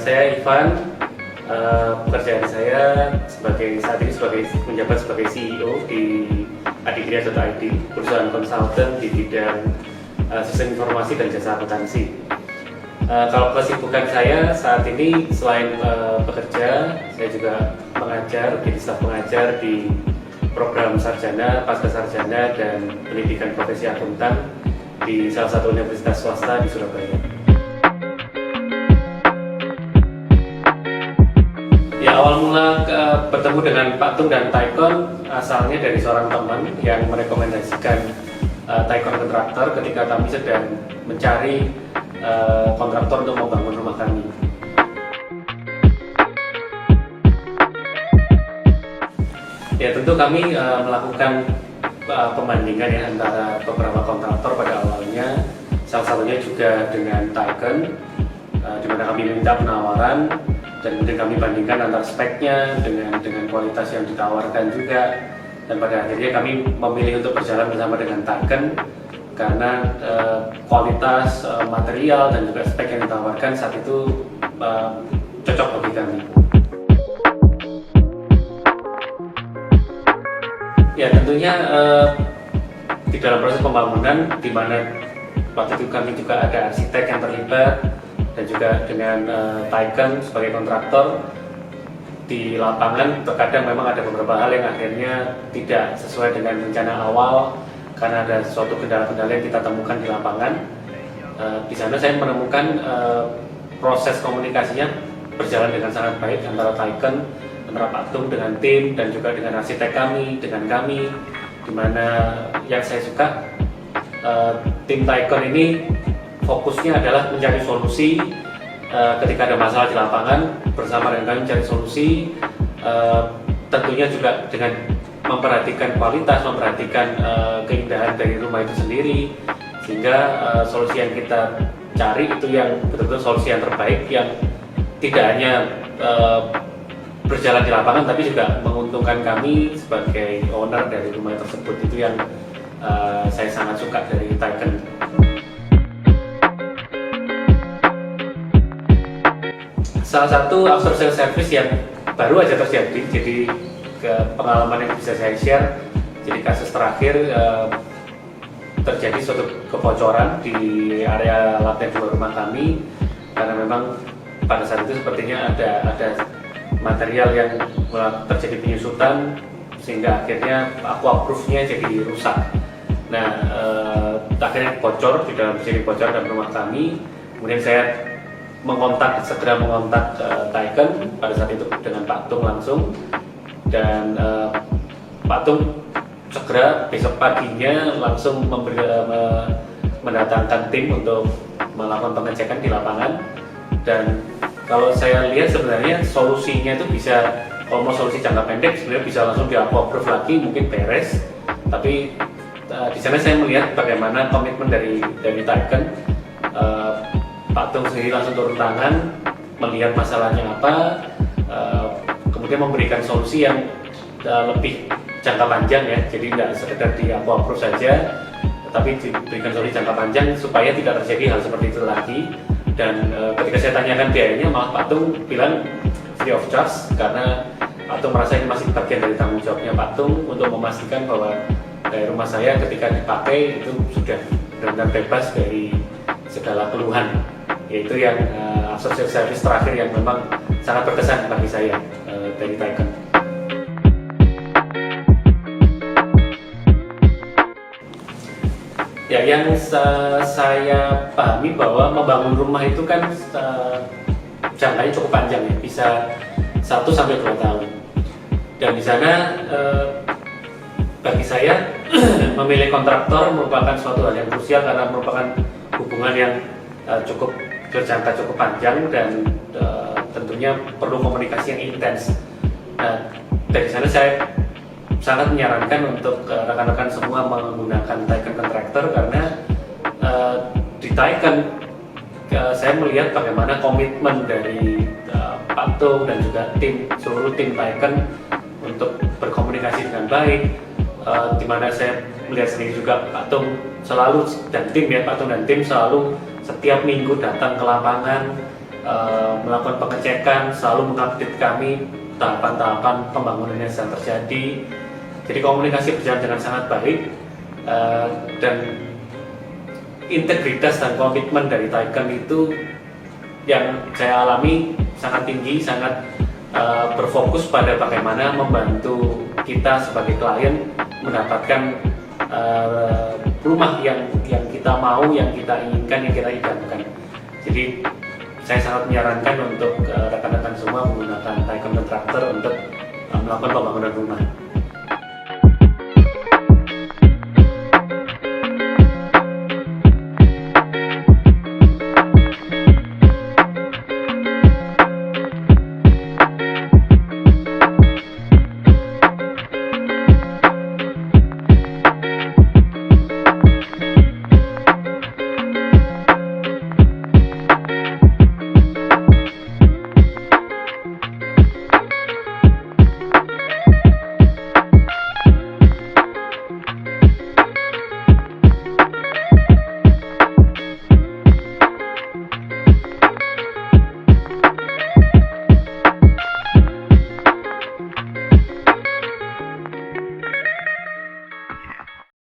Saya Ivan. Pekerjaan saya saat ini menjabat sebagai CEO di Adikria.id, perusahaan konsultan di bidang sistem informasi dan jasa akuntansi. Kalau kesibukan saya saat ini selain bekerja, saya juga mengajar, jadi staf pengajar di program sarjana, pasca sarjana dan pendidikan profesi akuntan di salah satu universitas swasta di Surabaya. Ya, awal mula bertemu dengan Pak Tung dan Taikon asalnya dari seorang teman yang merekomendasikan Taikon kontraktor ketika kami sedang mencari kontraktor untuk membangun rumah kami. Ya, tentu kami melakukan pembandingan ya antara beberapa kontraktor pada awalnya, salah satunya juga dengan Taikon, di mana kami minta penawaran dan kemudian kami bandingkan antara speknya dengan kualitas yang ditawarkan juga, dan pada akhirnya kami memilih untuk berjalan bersama dengan Taikon karena kualitas material dan juga spek yang ditawarkan saat itu cocok bagi kami. Ya, tentunya di dalam proses pembangunan, di mana waktu itu kami juga ada arsitek yang terlibat dan juga dengan Taikon sebagai kontraktor, di lapangan terkadang memang ada beberapa hal yang akhirnya tidak sesuai dengan rencana awal karena ada suatu kendala-kendala yang kita temukan di lapangan. Di sana saya menemukan proses komunikasinya berjalan dengan sangat baik antara Taikon, antara Pak Tung dengan tim, dan juga dengan arsitek kami, dengan kami, dimana yang saya suka tim Taikon ini fokusnya adalah mencari solusi ketika ada masalah di lapangan, bersama dengan kami mencari solusi, tentunya juga dengan memperhatikan kualitas, memperhatikan keindahan dari rumah itu sendiri, sehingga solusi yang kita cari itu yang betul-betul solusi yang terbaik, yang tidak hanya berjalan di lapangan tapi juga menguntungkan kami sebagai owner dari rumah tersebut. Itu yang saya sangat suka dari Taikon. Salah satu outsourcing service yang baru aja terjadi, jadi pengalaman yang bisa saya share. Jadi kasus terakhir terjadi suatu kebocoran di area lantai 2 rumah kami karena memang pada saat itu sepertinya ada material yang terjadi penyusutan sehingga akhirnya aquaproof-nya jadi rusak. Nah, akhirnya bocor, di dalam terjadi bocor dalam rumah kami. Kemudian saya segera mengontak Taikon pada saat itu dengan Pak Tung langsung, dan Pak Tung segera besok paginya langsung mendatangkan tim untuk melakukan pengecekan di lapangan. Dan kalau saya lihat sebenarnya solusinya itu bisa, kalau mau solusi jangka pendek sebenarnya bisa langsung di aquaproof lagi, mungkin beres. Tapi di sana saya melihat bagaimana komitmen dari Taikon. Pak Tung sendiri langsung turun tangan, melihat masalahnya apa, kemudian memberikan solusi yang lebih jangka panjang ya. Jadi tidak sekedar di aquaproof saja, tetapi diberikan solusi jangka panjang supaya tidak terjadi hal seperti itu lagi. Dan ketika saya tanyakan biayanya, malah Pak Tung bilang free of charge, karena Pak Tung merasa ini masih bagian dari tanggung jawabnya Pak Tung untuk memastikan bahwa rumah saya ketika dipakai itu sudah benar-benar bebas dari segala keluhan. Yaitu yang outsourcing service terakhir yang memang sangat berkesan bagi saya dari Taikon. Ya, yang saya pahami bahwa membangun rumah itu kan jangkanya cukup panjang ya, bisa 1 sampai 2 tahun. Dan di sana bagi saya memilih kontraktor merupakan suatu hal yang krusial karena merupakan hubungan yang cukup berjangka cukup panjang dan tentunya perlu komunikasi yang intens. Nah, dari sana saya sangat menyarankan untuk rekan-rekan semua menggunakan Taikon kontraktor karena di Taikon saya melihat bagaimana komitmen dari Pak Tung dan juga seluruh tim Taikon untuk berkomunikasi dengan baik, di mana saya melihat sendiri juga Pak Tung selalu dan tim selalu setiap minggu datang ke lapangan, melakukan pengecekan, selalu mengupdate kami tahapan-tahapan pembangunan yang sedang terjadi. Jadi komunikasi berjalan dengan sangat baik, dan integritas dan komitmen dari Tiken itu yang saya alami sangat tinggi, sangat berfokus pada bagaimana membantu kita sebagai klien mendapatkan rumah yang kita mau, yang kita inginkan, yang kita idamkan. Jadi saya sangat menyarankan untuk rekan-rekan semua menggunakan Tiken Kontraktor untuk melakukan pembangunan rumah.